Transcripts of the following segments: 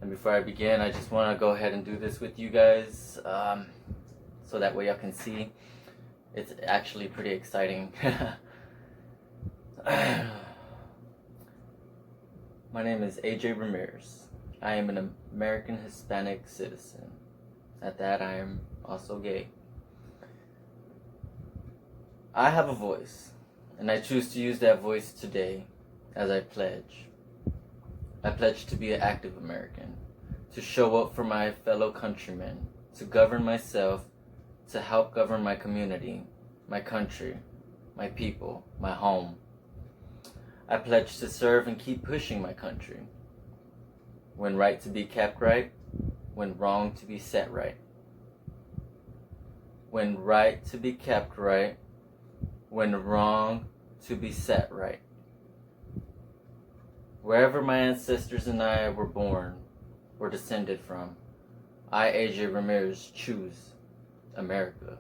And before I begin, I just want to go ahead and do this with you guys, so that way y'all can see. It's actually pretty exciting. My name is Aj Ramirez. I am an American Hispanic citizen. At that, I am also gay. I have a voice, and I choose to use that voice today as I pledge. I pledge to be an active American, to show up for my fellow countrymen, to govern myself, to help govern my community, my country, my people, my home. I pledge to serve and keep pushing my country. When right to be kept right, when wrong to be set right. When right to be kept right, when wrong to be set right. Wherever my ancestors and I were born, or descended from, I, Aj Ramirez, choose America,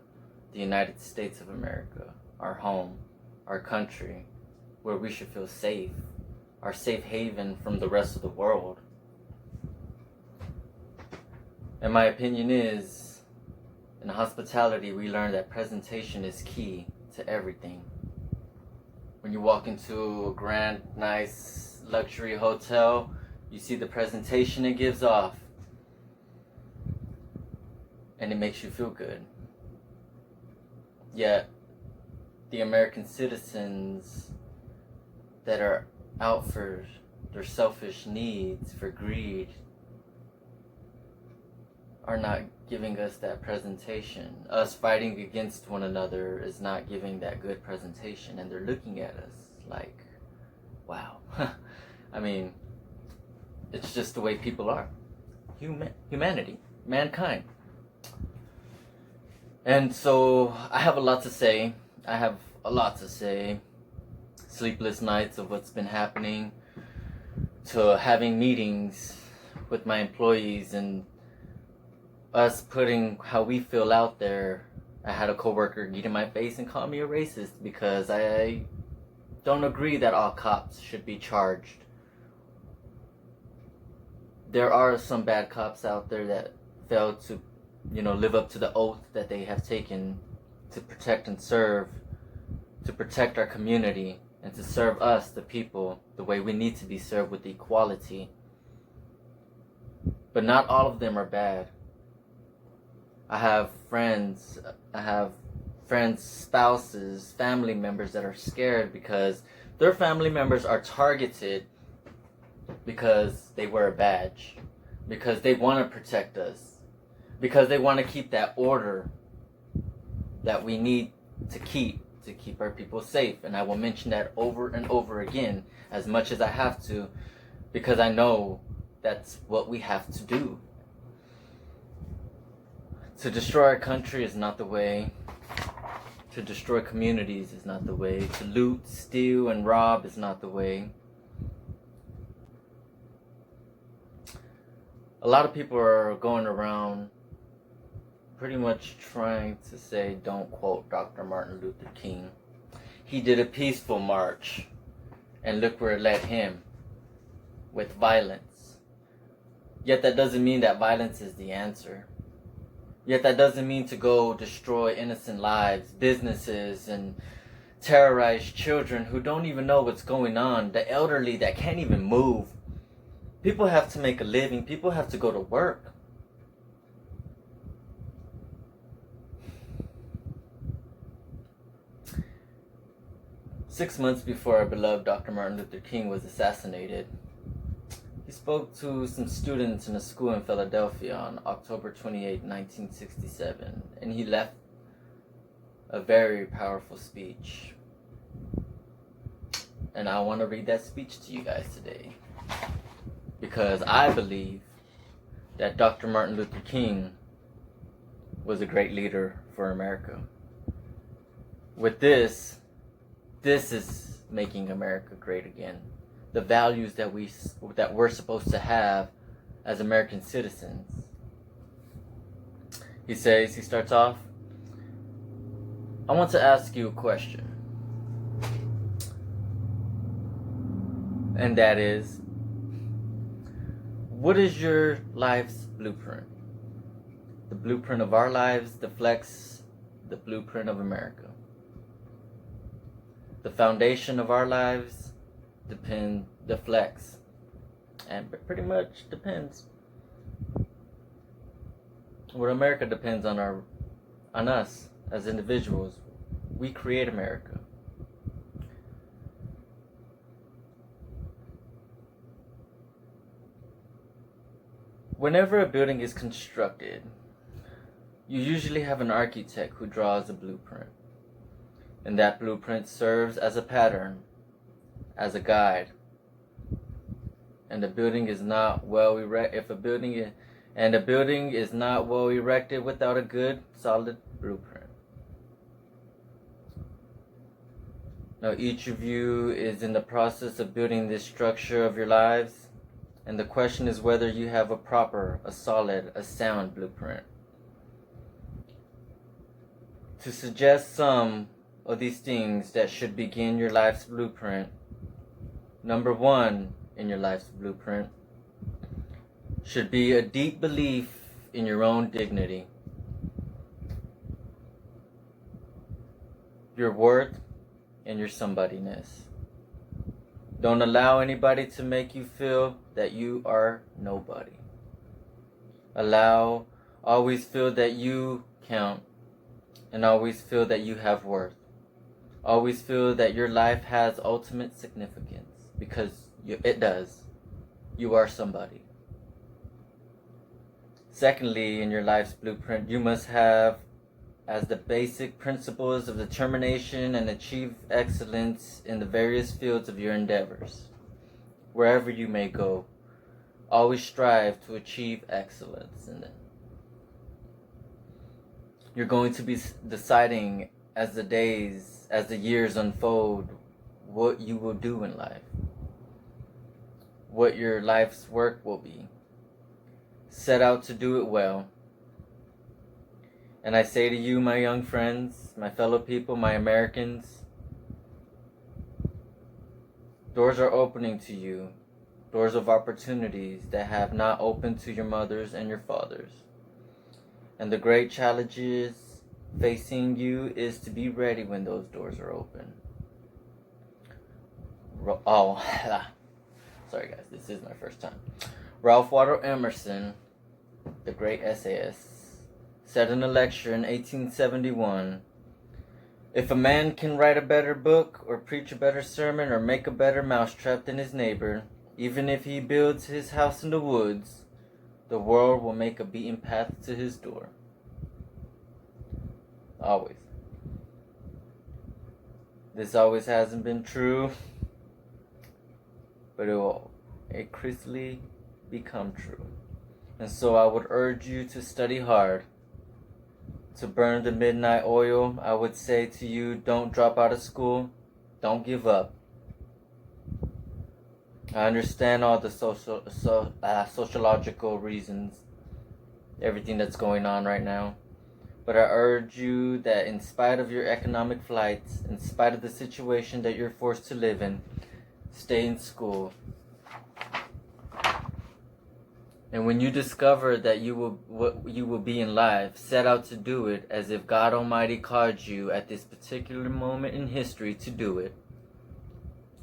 the United States of America, our home, our country, where we should feel safe, our safe haven from the rest of the world. And my opinion is, in hospitality, we learn that presentation is key to everything. When you walk into a grand, nice, luxury hotel, you see the presentation it gives off, and it makes you feel good. Yet, the American citizens that are out for their selfish needs, for greed, are not giving us that presentation. Us fighting against one another is not giving that good presentation, and they're looking at us like, wow. I mean, it's just the way people are. Humanity, mankind. And so I have a lot to say. Sleepless nights of what's been happening, to having meetings with my employees and us putting how we feel out there. I had a coworker get in my face and call me a racist because I don't agree that all cops should be charged. There are some bad cops out there that fail to, live up to the oath that they have taken to protect and serve, to protect our community, and to serve us, the people, the way we need to be served, with equality. But not all of them are bad. I have friends, spouses, family members that are scared because their family members are targeted because they wear a badge, because they want to protect us, because they want to keep that order that we need to keep our people safe. And I will mention that over and over again as much as I have to, because I know that's what we have to do. To destroy our country is not the way. To destroy communities is not the way. To loot, steal, and rob is not the way. A lot of people are going around pretty much trying to say, don't quote Dr. Martin Luther King. He did a peaceful march, and look where it led him, with violence. Yet that doesn't mean that violence is the answer. Yet that doesn't mean to go destroy innocent lives, businesses, and terrorize children who don't even know what's going on, the elderly that can't even move. People have to make a living. People have to go to work. Six months before our beloved Dr. Martin Luther King was assassinated, he spoke to some students in a school in Philadelphia on October 28, 1967, and he left a very powerful speech. And I want to read that speech to you guys today, because I believe that Dr. Martin Luther King was a great leader for America. With this is making America great again. The values that we're supposed to have as American citizens. He starts off, I want to ask you a question. And that is, What is your life's blueprint? The blueprint of our lives deflects the blueprint of America. The foundation of our lives deflects, and pretty much depends. What America depends on us as individuals. We create America. Whenever a building is constructed, you usually have an architect who draws a blueprint. And that blueprint serves as a pattern, as a guide. And the building is not well erected. A building is not well erected without a good, solid blueprint. Now, each of you is in the process of building this structure of your lives, and the question is whether you have a proper, a solid, a sound blueprint. To suggest some of these things that should begin your life's blueprint, number one in your life's blueprint should be a deep belief in your own dignity, your worth, and your somebodyness. Don't allow anybody to make you feel that you are nobody. Always feel that you count, and always feel that you have worth. Always feel that your life has ultimate significance, because it does. You are somebody. Secondly, in your life's blueprint, you must have as the basic principles of determination and achieve excellence in the various fields of your endeavors. Wherever you may go, always strive to achieve excellence in them. You're going to be deciding as the years unfold, what you will do in life, what your life's work will be. Set out to do it well. And I say to you, my young friends, my fellow people, my Americans, doors are opening to you, doors of opportunities that have not opened to your mothers and your fathers. And the great challenges facing you is to be ready when those doors are open. Sorry guys, this is my first time. Ralph Waldo Emerson, the great essayist, said in a lecture in 1871, "If a man can write a better book or preach a better sermon or make a better mousetrap than his neighbor, even if he builds his house in the woods, the world will make a beaten path to his door." Always. This always hasn't been true, but it will increasingly become true. And so I would urge you to study hard, to burn the midnight oil. I would say to you, don't drop out of school, don't give up. I understand all the sociological reasons, everything that's going on right now. But I urge you that in spite of your economic flights, in spite of the situation that you're forced to live in, stay in school. And when you discover that what you will be in life, set out to do it as if God Almighty called you at this particular moment in history to do it,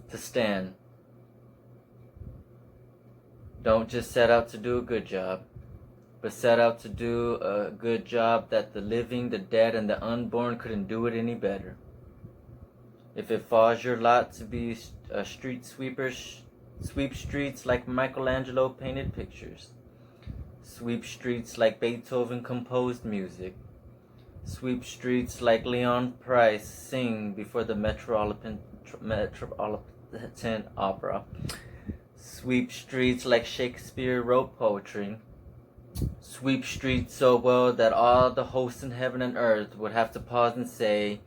to stand. Don't just set out to do a good job, but set out to do a good job that the living, the dead, and the unborn couldn't do it any better. If it falls your lot to be a street sweeper, sweep streets like Michelangelo painted pictures. Sweep streets like Beethoven composed music. Sweep streets like Leon Price sing before the Metropolitan Opera. Sweep streets like Shakespeare wrote poetry. Sweep streets so well that all the hosts in heaven and earth would have to pause and say,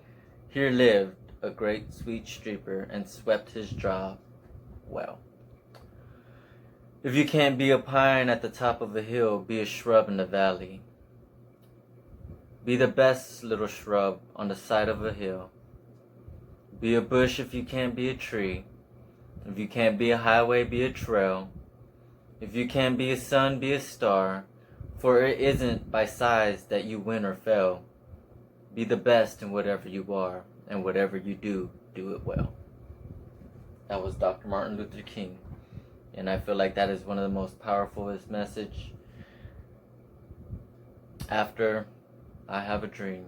"Here lived a great sweet sweeper and swept his job well." If you can't be a pine at the top of a hill, be a shrub in the valley. Be the best little shrub on the side of a hill. Be a bush if you can't be a tree. If you can't be a highway, be a trail. If you can be a sun, be a star, for it isn't by size that you win or fail. Be the best in whatever you are, and whatever you do, do it well. That was Dr. Martin Luther King, and I feel like that is one of the most powerfulest message. After I have a dream.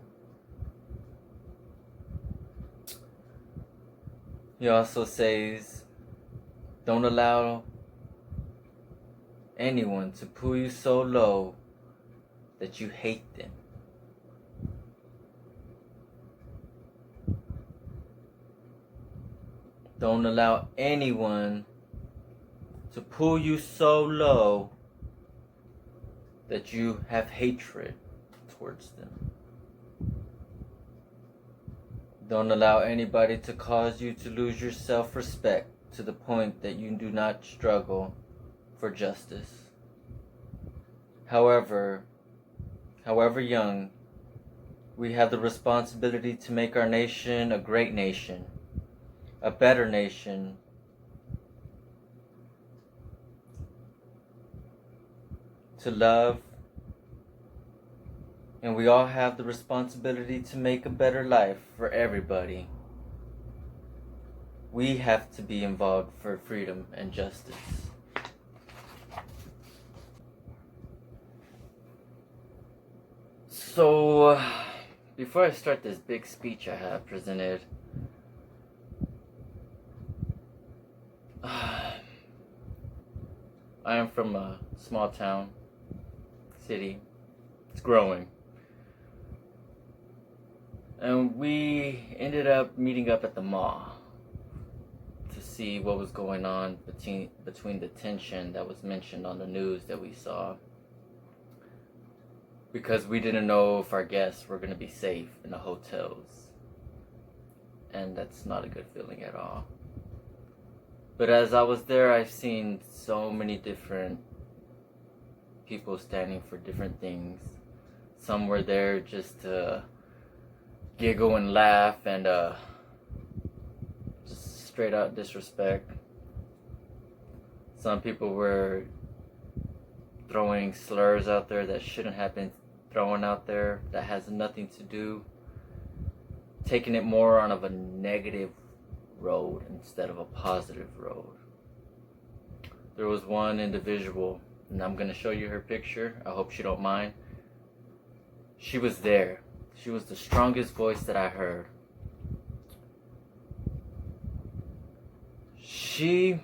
He also says, don't allow anyone to pull you so low that you hate them. Don't allow anyone to pull you so low that you have hatred towards them. Don't allow anybody to cause you to lose your self-respect to the point that you do not struggle for justice. However young, we have the responsibility to make our nation a great nation, a better nation, to love, and we all have the responsibility to make a better life for everybody. We have to be involved for freedom and justice. So, before I start this big speech I have presented, I am from a small town, city. It's growing. And we ended up meeting up at the mall to see what was going on between the tension that was mentioned on the news that we saw. Because we didn't know if our guests were going to be safe in the hotels. And that's not a good feeling at all. But as I was there, I've seen so many different people standing for different things. Some were there just to giggle and laugh and just straight out disrespect. Some people were throwing slurs out there that shouldn't have been thrown out there, that has nothing to do, taking it more on of a negative road instead of a positive road. There was one individual, and I'm going to show you her picture. I hope she don't mind. She was there. She was the strongest voice that I heard. She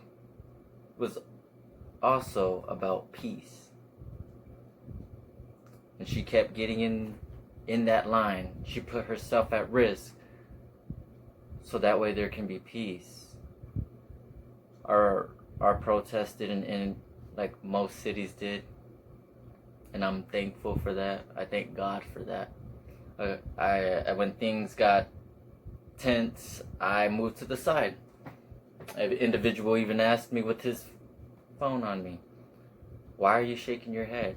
was also about peace. And she kept getting in that line. She put herself at risk so that way there can be peace. Our protest didn't end like most cities did, and I'm thankful for that. I thank God for that. When things got tense, I moved to the side. An individual even asked me with his phone on me, "Why are you shaking your head?"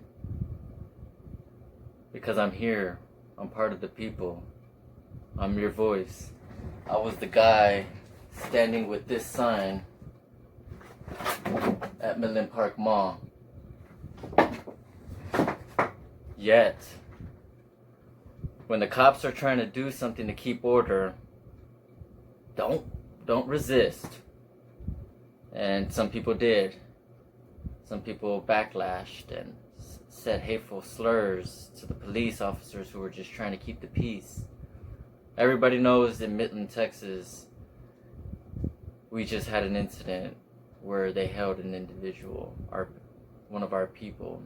Because I'm here. I'm part of the people. I'm your voice. I was the guy standing with this sign at Midland Park Mall. Yet, when the cops are trying to do something to keep order, don't resist. And some people did. Some people backlashed and said hateful slurs to the police officers who were just trying to keep the peace. Everybody knows in Midland, Texas, we just had an incident where they held an individual, one of our people,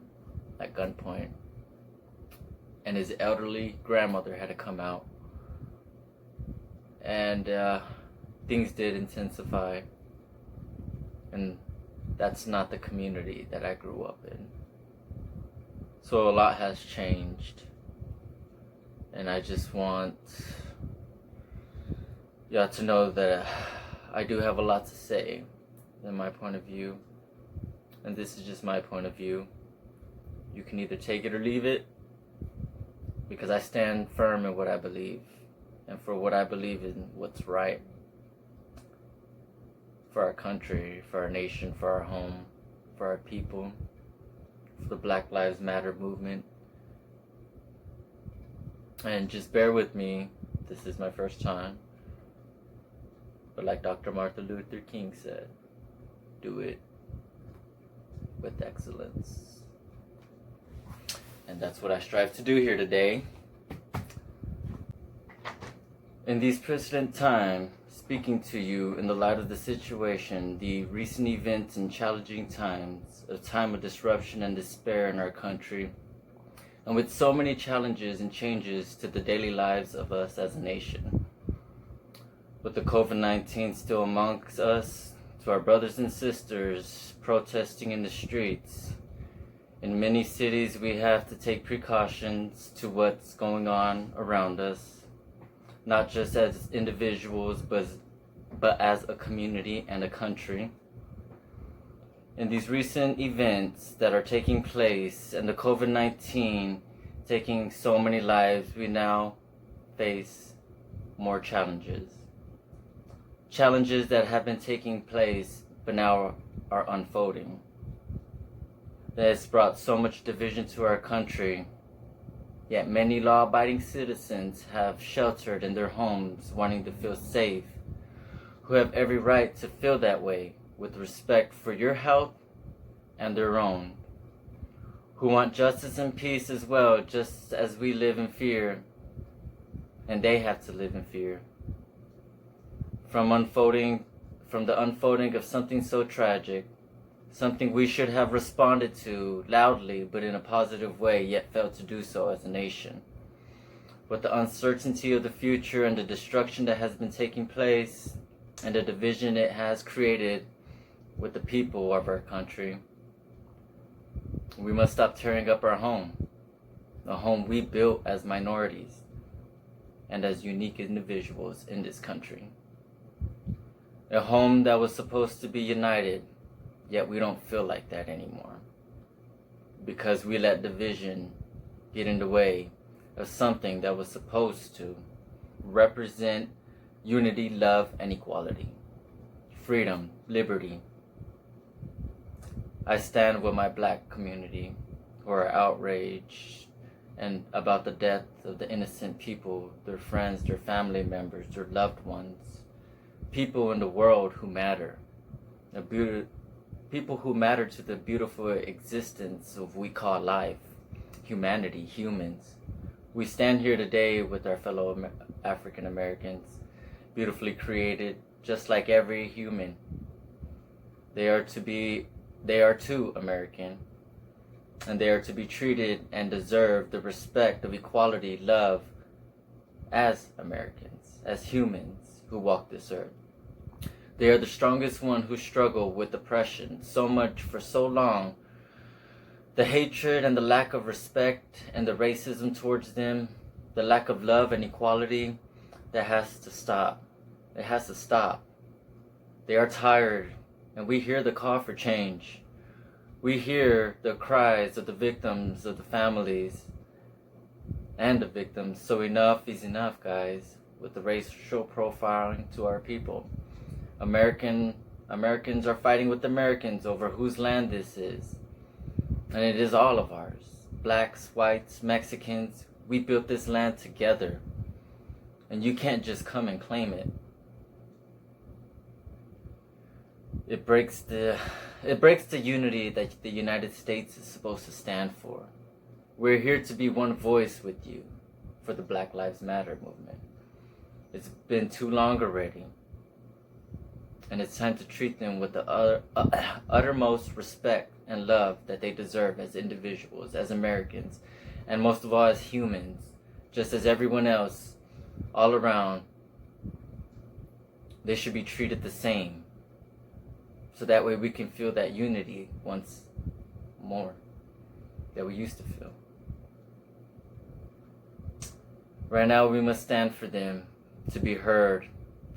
at gunpoint. And his elderly grandmother had to come out. And things did intensify. And that's not the community that I grew up in. So a lot has changed. And I just want y'all to know that I do have a lot to say in my point of view. And this is just my point of view. You can either take it or leave it, because I stand firm in what I believe, and for what I believe in what's right for our country, for our nation, for our home, for our people, for the Black Lives Matter movement. And just bear with me, this is my first time. But like Dr. Martin Luther King said, do it with excellence. And that's what I strive to do here today. In these present times, speaking to you in the light of the situation, the recent events and challenging times, a time of disruption and despair in our country, and with so many challenges and changes to the daily lives of us as a nation. With the COVID-19 still amongst us, to our brothers and sisters protesting in the streets, in many cities we have to take precautions to what's going on around us. Not just as individuals, but as a community and a country. In these recent events that are taking place and the COVID-19 taking so many lives, we now face more challenges. Challenges that have been taking place but now are unfolding. That has brought so much division to our country. Yet many law-abiding citizens have sheltered in their homes, wanting to feel safe, who have every right to feel that way, with respect for your health and their own, who want justice and peace as well, just as we live in fear, and they have to live in fear. From the unfolding of something so tragic, something we should have responded to loudly but in a positive way, yet failed to do so as a nation. With the uncertainty of the future and the destruction that has been taking place and the division it has created with the people of our country, we must stop tearing up our home, the home we built as minorities and as unique individuals in this country. A home that was supposed to be united, yet we don't feel like that anymore, because we let division get in the way of something that was supposed to represent unity, love, and equality, freedom, liberty. I stand with my Black community who are outraged and about the death of the innocent people, their friends, their family members, their loved ones, people in the world who matter, people who matter to the beautiful existence of we call life, humanity, humans. We stand here today with our fellow African Americans, beautifully created, just like every human. They are too American, and they are to be treated and deserve the respect of equality, love, as Americans, as humans who walk this earth. They are the strongest one who struggle with oppression so much for so long. The hatred and the lack of respect and the racism towards them, the lack of love and equality, that has to stop. It has to stop. They are tired, and we hear the call for change. We hear the cries of the victims, of the families, and the victims. So enough is enough, guys, with the racial profiling to our people. Americans are fighting with Americans over whose land this is. And it is all of ours. Blacks, whites, Mexicans, we built this land together. And you can't just come and claim it. It breaks the unity that the United States is supposed to stand for. We're here to be one voice with you for the Black Lives Matter movement. It's been too long already. And it's time to treat them with the uttermost respect and love that they deserve as individuals, as Americans, and most of all as humans, just as everyone else all around. They should be treated the same, so that way we can feel that unity once more that we used to feel. Right now we must stand for them to be heard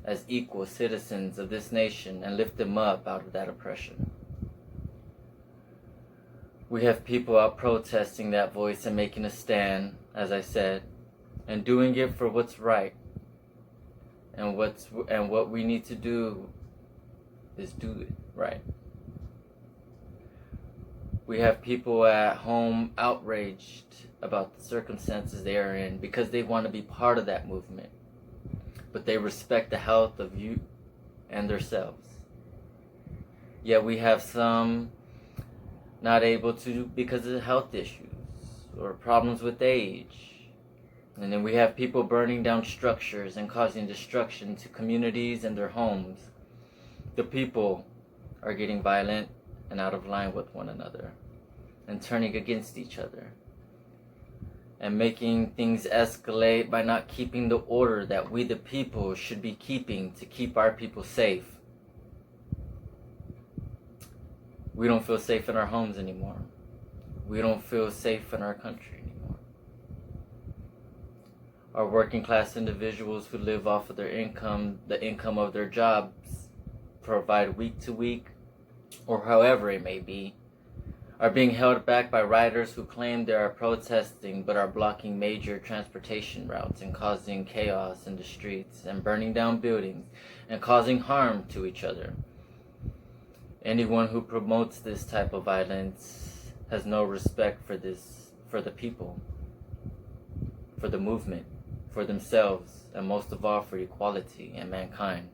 as equal citizens of this nation and lift them up out of that oppression. We have people out protesting that voice and making a stand, as I said, and doing it for what's right. And what we need to do is do it right. We have people at home outraged about the circumstances they are in because they want to be part of that movement, but they respect the health of you and themselves. Yet we have some not able to because of health issues or problems with age. And then we have people burning down structures and causing destruction to communities and their homes. The people are getting violent and out of line with one another and turning against each other and making things escalate by not keeping the order that we the people should be keeping to keep our people safe. We don't feel safe in our homes anymore. We don't feel safe in our country anymore. Our working class individuals who live off of their income, the income of their jobs, provide week to week, or however it may be, are being held back by riders who claim they are protesting but are blocking major transportation routes and causing chaos in the streets and burning down buildings and causing harm to each other. Anyone who promotes this type of violence has no respect for the people, for the movement, for themselves, and most of all for equality and mankind.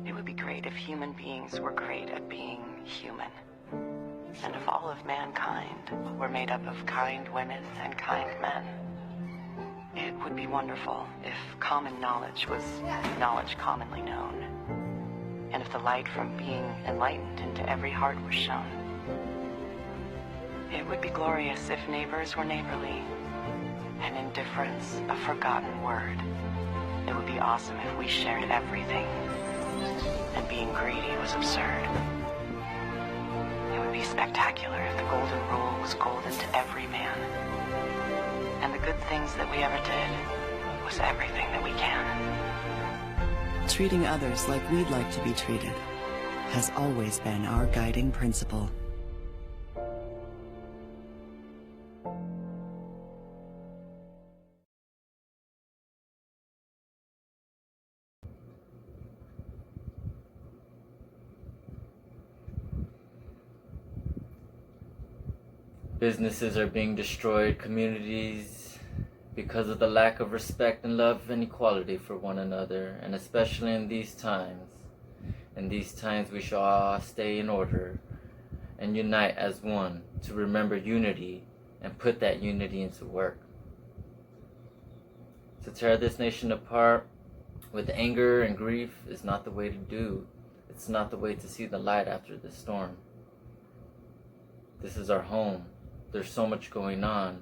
It would be great if human beings were great at being human, and if all of mankind were made up of kind women and kind men. It would be wonderful if common knowledge was knowledge commonly known, and if the light from being enlightened into every heart was shown. It would be glorious if neighbors were neighborly, and indifference a forgotten word. It would be awesome if we shared everything, and being greedy was absurd. It would be spectacular if the golden rule was golden to every man, and the good things that we ever did was everything that we can. Treating others like we'd like to be treated has always been our guiding principle. Businesses are being destroyed, communities, because of the lack of respect and love and equality for one another, and especially in these times. In these times we shall all stay in order and unite as one to remember unity and put that unity into work. To tear this nation apart with anger and grief is not the way to do. It's not the way to see the light after the storm. This is our home. There's so much going on,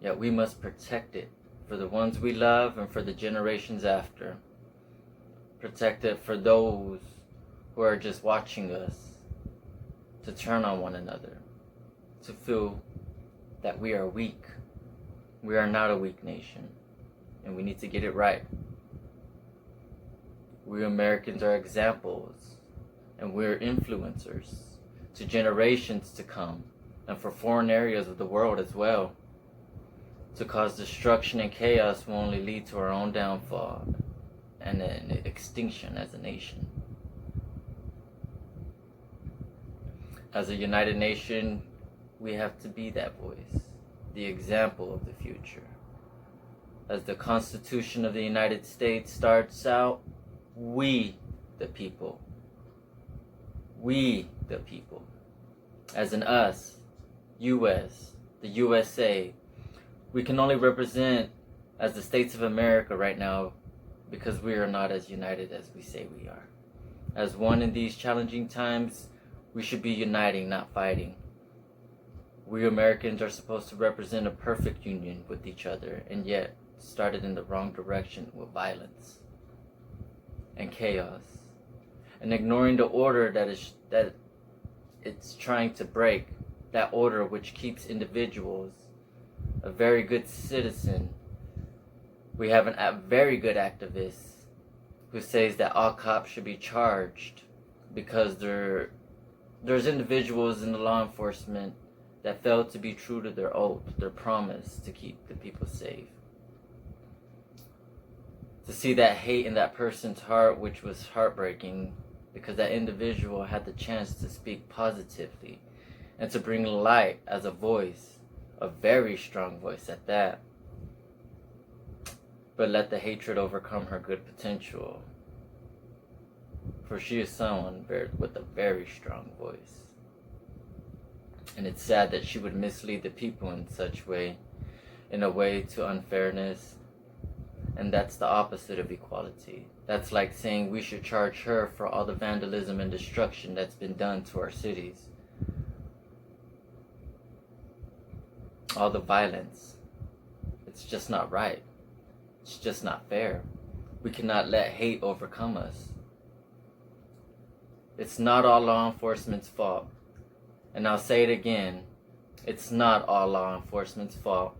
yet we must protect it for the ones we love and for the generations after. Protect it for those who are just watching us, to turn on one another, to feel that we are weak. We are not a weak nation, and we need to get it right. We Americans are examples, and we're influencers to generations to come, and for foreign areas of the world as well. To cause destruction and chaos will only lead to our own downfall and an extinction as a nation. As a united nation, we have to be that voice, the example of the future. As the Constitution of the United States starts out, we the people. We the people. As in us, US, the USA, we can only represent as the states of America right now because we are not as united as we say we are. As one in these challenging times, we should be uniting, not fighting. We Americans are supposed to represent a perfect union with each other, and yet started in the wrong direction with violence and chaos, and ignoring the order that it's trying to break, that order which keeps individuals a very good citizen. We have a very good activist who says that all cops should be charged because there's individuals in the law enforcement that fail to be true to their oath, their promise to keep the people safe. to see that hate in that person's heart, which was heartbreaking because that individual had the chance to speak positively and to bring light as a voice, a very strong voice at that. But let the hatred overcome her good potential, for she is someone with a very strong voice. And it's sad that she would mislead the people in such way, in a way to unfairness. And that's the opposite of equality. That's like saying we should charge her for all the vandalism and destruction that's been done to our cities. All the violence. It's just not right. It's just not fair. We cannot let hate overcome us. It's not all law enforcement's fault. And I'll say it again. It's not all law enforcement's fault.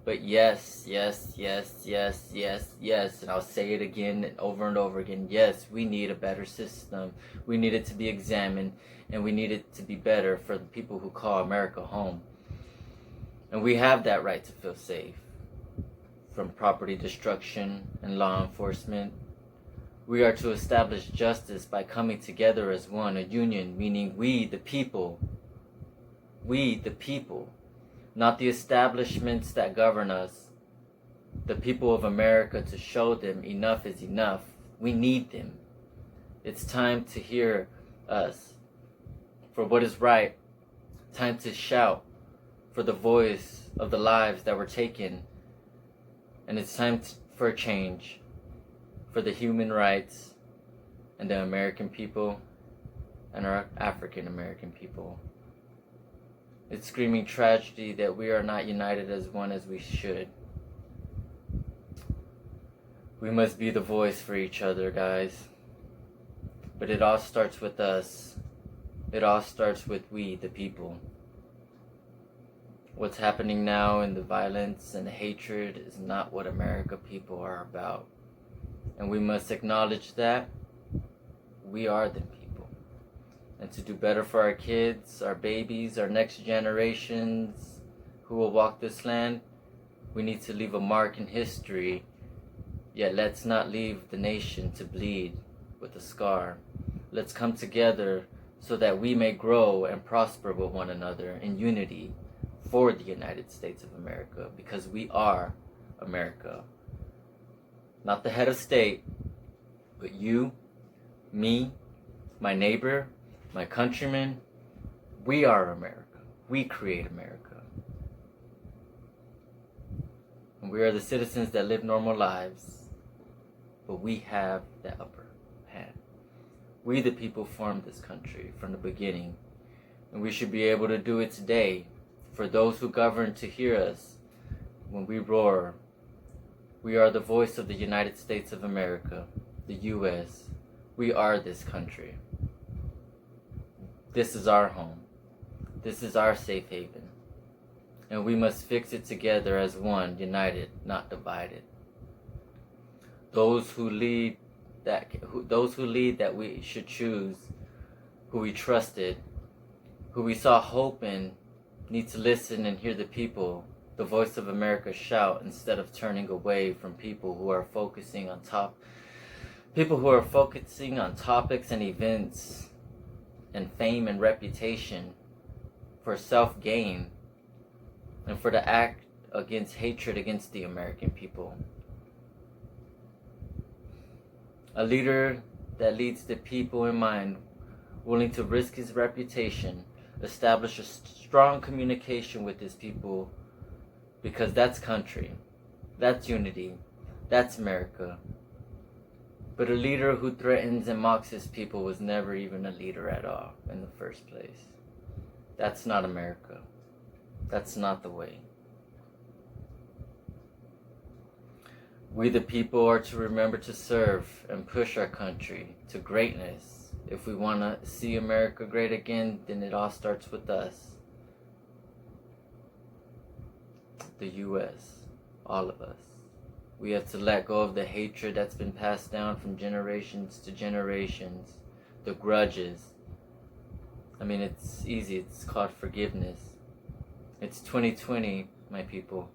But yes, yes, yes, yes, yes, yes, and I'll say it again and over again. Yes, we need a better system. We need it to be examined, and we need it to be better for the people who call America home. And we have that right to feel safe from property destruction and law enforcement. We are to establish justice by coming together as one, a union, meaning we, the people. We, the people. Not the establishments that govern us, the people of America, to show them enough is enough. We need them. It's time to hear us for what is right. Time to shout for the voice of the lives that were taken. And it's time for a change for the human rights and the American people and our African American people. It's screaming tragedy that we are not united as one as we should. We must be the voice for each other, guys. But it all starts with us. It all starts with we, the people. What's happening now in the violence and the hatred is not what America people are about. And we must acknowledge that we are the people. And to do better for our kids, our babies, our next generations who will walk this land, we need to leave a mark in history. Yet let's not leave the nation to bleed with a scar. Let's come together so that we may grow and prosper with one another in unity for the United States of America, because we are America. Not the head of state, but you, me, my neighbor, my countrymen. We are America. We create America. And we are the citizens that live normal lives, but we have the upper hand. We the people formed this country from the beginning, and we should be able to do it today for those who govern to hear us when we roar. We are the voice of the United States of America, the U.S. We are this country. This is our home. This is our safe haven. And we must fix it together as one, united, not divided. Those who lead that we should choose, who we trusted, who we saw hope in, need to listen and hear the people, the voice of America shout, instead of turning away from people who are focusing on topics and events and fame and reputation for self-gain and for the act against hatred against the American people. A leader that leads the people in mind, willing to risk his reputation, establish a strong communication with his people, because that's country, that's unity, that's America. But a leader who threatens and mocks his people was never even a leader at all in the first place. That's not America. That's not the way. We the people are to remember to serve and push our country to greatness. If we want to see America great again, then it all starts with us. The U.S., all of us. We have to let go of the hatred that's been passed down from generations to generations, the grudges. I mean, it's easy. It's called forgiveness. It's 2020, my people.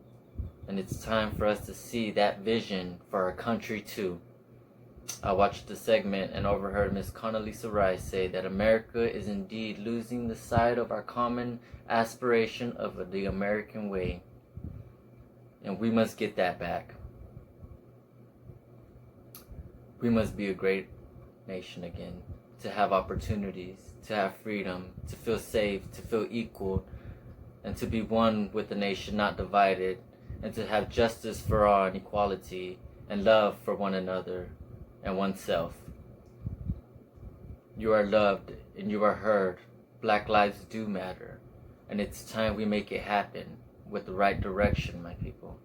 And it's time for us to see that vision for our country too. I watched the segment and overheard Miss Condoleezza Rice say that America is indeed losing the sight of our common aspiration of the American way. And we must get that back. We must be a great nation again, to have opportunities, to have freedom, to feel safe, to feel equal, and to be one with the nation, not divided, and to have justice for all and equality, and love for one another and oneself. You are loved and you are heard. Black lives do matter, and it's time we make it happen with the right direction, my people.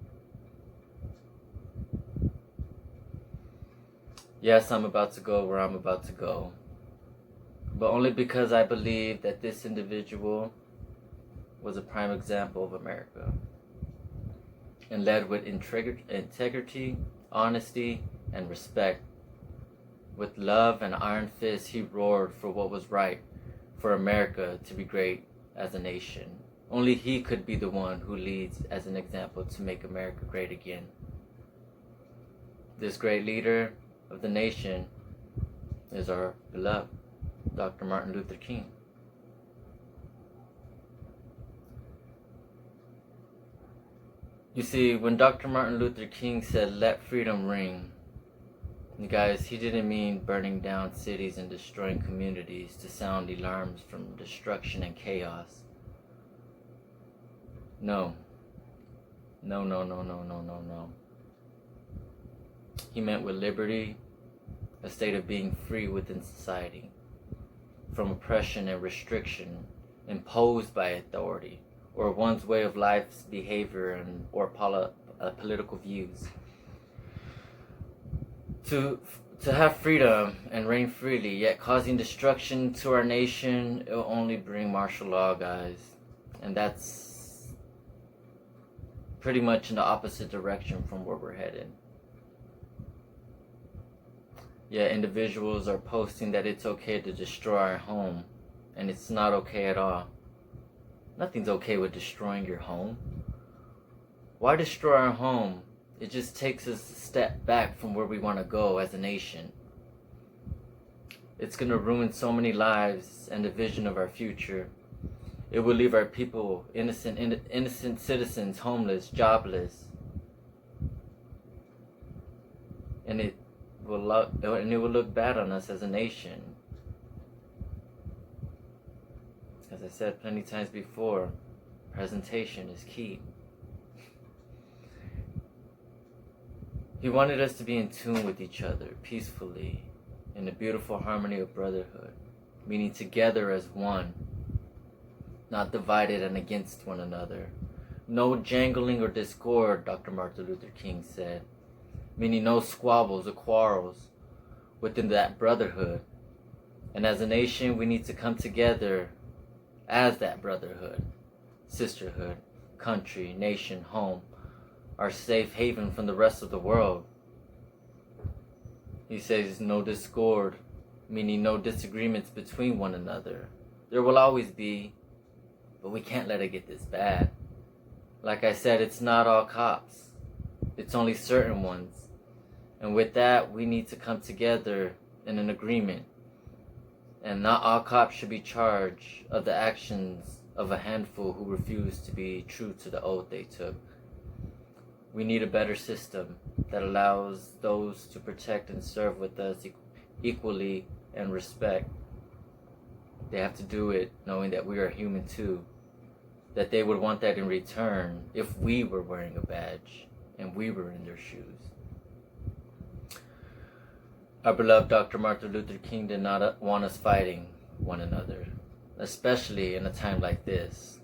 Yes, I'm about to go where I'm about to go, but only because I believe that this individual was a prime example of America and led with integrity, honesty, and respect. With love and iron fist, he roared for what was right, for America to be great as a nation. Only he could be the one who leads as an example to make America great again. This great leader of the nation is our beloved Dr. Martin Luther King. You see, when Dr. Martin Luther King said, "Let freedom ring," you guys, he didn't mean burning down cities and destroying communities to sound alarms from destruction and chaos. No. No. He meant with liberty, a state of being free within society, from oppression and restriction imposed by authority, or one's way of life's behavior or political views. To have freedom and reign freely, yet causing destruction to our nation, it will only bring martial law, guys. And that's pretty much in the opposite direction from where we're headed. Yeah, individuals are posting that it's okay to destroy our home, and it's not okay at all. Nothing's okay with destroying your home. Why destroy our home? It just takes us a step back from where we want to go as a nation. It's going to ruin so many lives and the vision of our future. It will leave our people, innocent citizens, homeless, jobless. And it will look bad on us as a nation. As I said plenty times before, presentation is key. He wanted us to be in tune with each other, peacefully, in the beautiful harmony of brotherhood, meaning together as one, not divided and against one another. No jangling or discord, Dr. Martin Luther King said, meaning no squabbles or quarrels within that brotherhood. And as a nation, we need to come together as that brotherhood, sisterhood, country, nation, home, our safe haven from the rest of the world. He says no discord, meaning no disagreements between one another. There will always be, but we can't let it get this bad. Like I said, it's not all cops. It's only certain ones. And with that, we need to come together in an agreement. And not all cops should be charged of the actions of a handful who refuse to be true to the oath they took. We need a better system that allows those to protect and serve with us equally and respect. They have to do it knowing that we are human too. That they would want that in return if we were wearing a badge and we were in their shoes. Our beloved Dr. Martin Luther King did not want us fighting one another, especially in a time like this.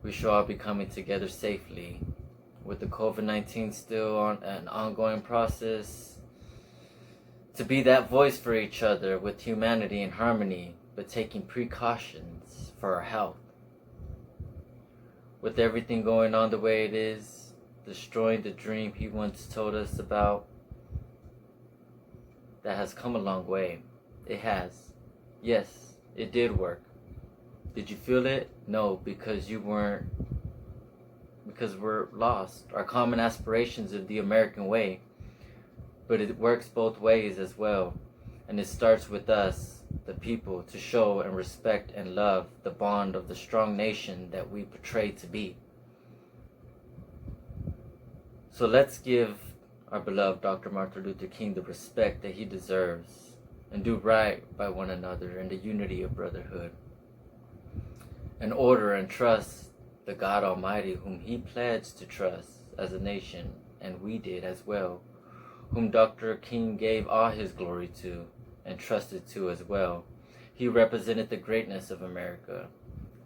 We should all be coming together safely. With the COVID-19 still on an ongoing process, to be that voice for each other with humanity and harmony, but taking precautions for our health. With everything going on the way it is, destroying the dream he once told us about, that has come a long way. It has. Yes, it did work. Did you feel it? No, because you because we're lost. Our common aspirations of the American way. But it works both ways as well. And it starts with us, the people, to show and respect and love the bond of the strong nation that we portray to be. So let's give our beloved Dr. Martin Luther King the respect that he deserves and do right by one another in the unity of brotherhood. And order and trust the God Almighty whom he pledged to trust as a nation, and we did as well, whom Dr. King gave all his glory to and trusted to as well. He represented the greatness of America,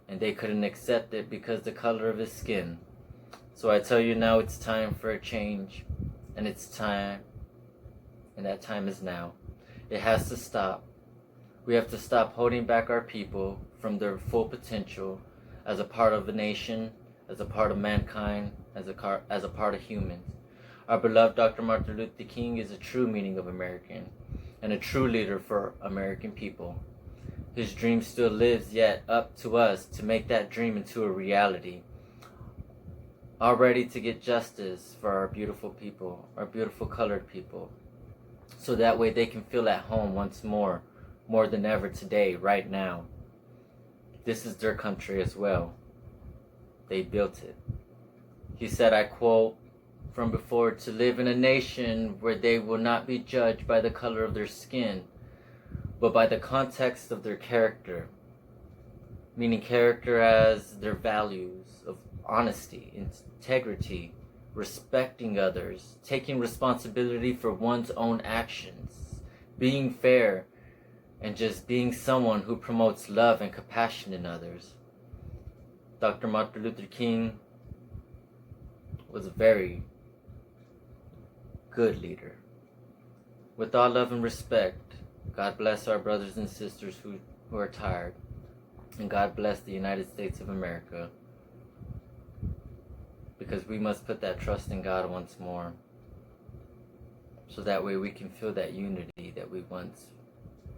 and they couldn't accept it because the color of his skin. So I tell you now, it's time for a change, and it's time, and that time is now. It has to stop. We have to stop holding back our people from their full potential as a part of the nation, as a part of mankind, as a part of humans. Our beloved Dr. Martin Luther King is a true meaning of American and a true leader for American people. His dream still lives, yet up to us to make that dream into a reality. All ready to get justice for our beautiful people, our beautiful colored people, so that way they can feel at home once more than ever today, right now. This is their country as well. They built it. He said, I quote from before, to live in a nation where they will not be judged by the color of their skin, but by the context of their character, meaning character as their values of honesty, integrity, respecting others, taking responsibility for one's own actions, being fair, and just being someone who promotes love and compassion in others. Dr. Martin Luther King was a very good leader. With all love and respect, God bless our brothers and sisters who are tired, and God bless the United States of America, because we must put that trust in God once more, so that way we can feel that unity that we once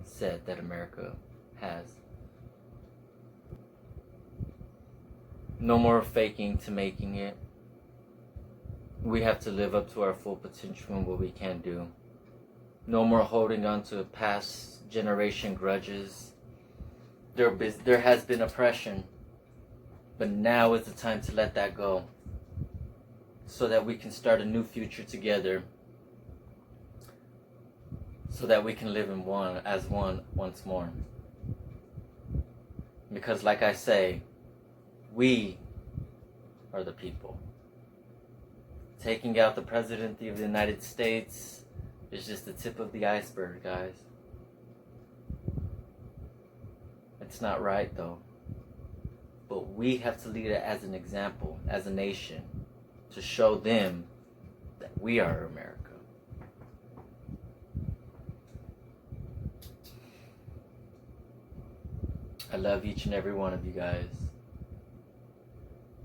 said that America has. No more faking to making it. We have to live up to our full potential and what we can do. No more holding on to past generation grudges. There has been oppression, but now is the time to let that go, so that we can start a new future together, so that we can live in one once more. Because like I say, we are the people. Taking out the President of the United States is just the tip of the iceberg, guys. It's not right though. But we have to lead it as an example, as a nation, to show them that we are America. I love each and every one of you guys.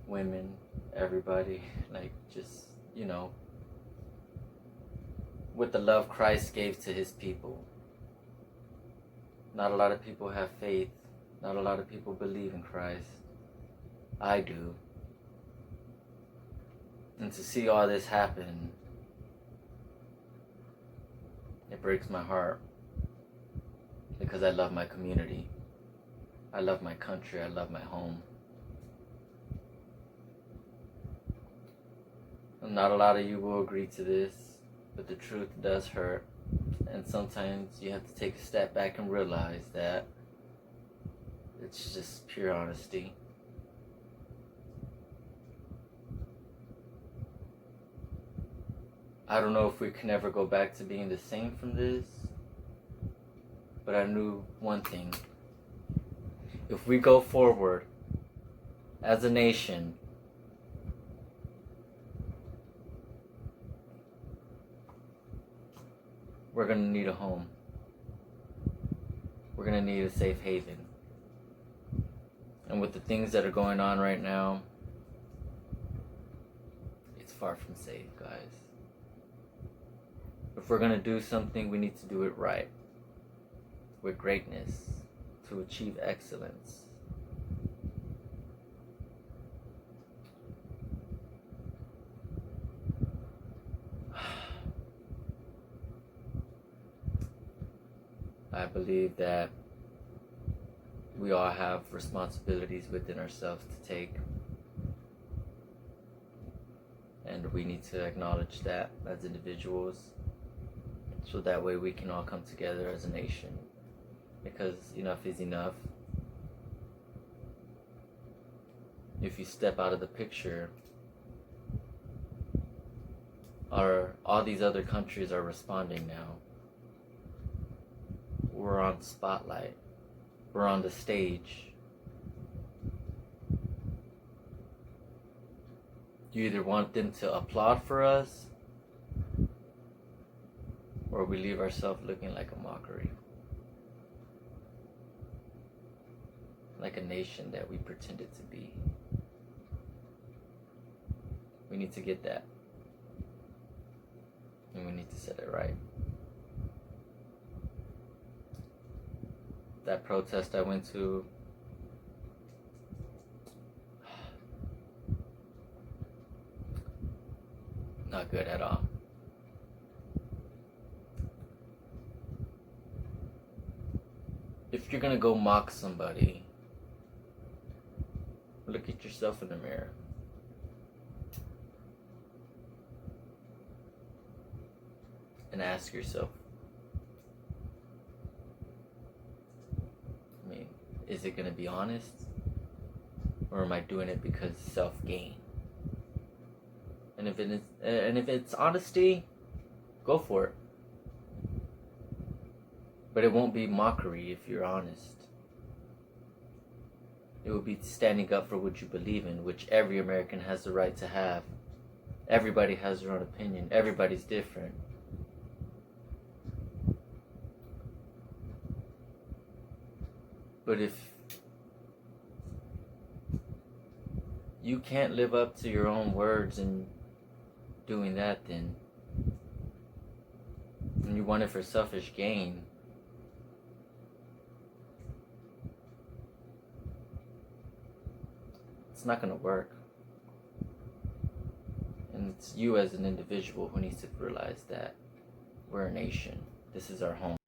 Women, everybody, like just, with the love Christ gave to his people. Not a lot of people have faith. Not a lot of people believe in Christ. I do. And to see all this happen, it breaks my heart, because I love my community. I love my country. I love my home. And not a lot of you will agree to this, but the truth does hurt. And sometimes you have to take a step back and realize that it's just pure honesty. I don't know if we can ever go back to being the same from this, but I knew one thing. If we go forward as a nation, we're going to need a home. We're going to need a safe haven. And with the things that are going on right now, it's far from safe, guys. If we're going to do something, we need to do it right, with greatness, to achieve excellence. I believe that we all have responsibilities within ourselves to take. And we need to acknowledge that as individuals, so that way we can all come together as a nation. Because enough is enough. If you step out of the picture, all these other countries are responding now. We're on spotlight. We're on the stage. You either want them to applaud for us, or we leave ourselves looking like a mockery. Like a nation that we pretended to be. We need to get that. And we need to set it right. That protest I went to, not good at all. If you're gonna go mock somebody, look at yourself in the mirror. And ask yourself, is it gonna be honest? Or am I doing it because self-gain? And if it's honesty, go for it. But it won't be mockery if you're honest. It will be standing up for what you believe in, which every American has the right to have. Everybody has their own opinion. Everybody's different. But if you can't live up to your own words and doing that, then and you want it for selfish gain, it's not going to work. And it's you as an individual who needs to realize that we're a nation. This is our home.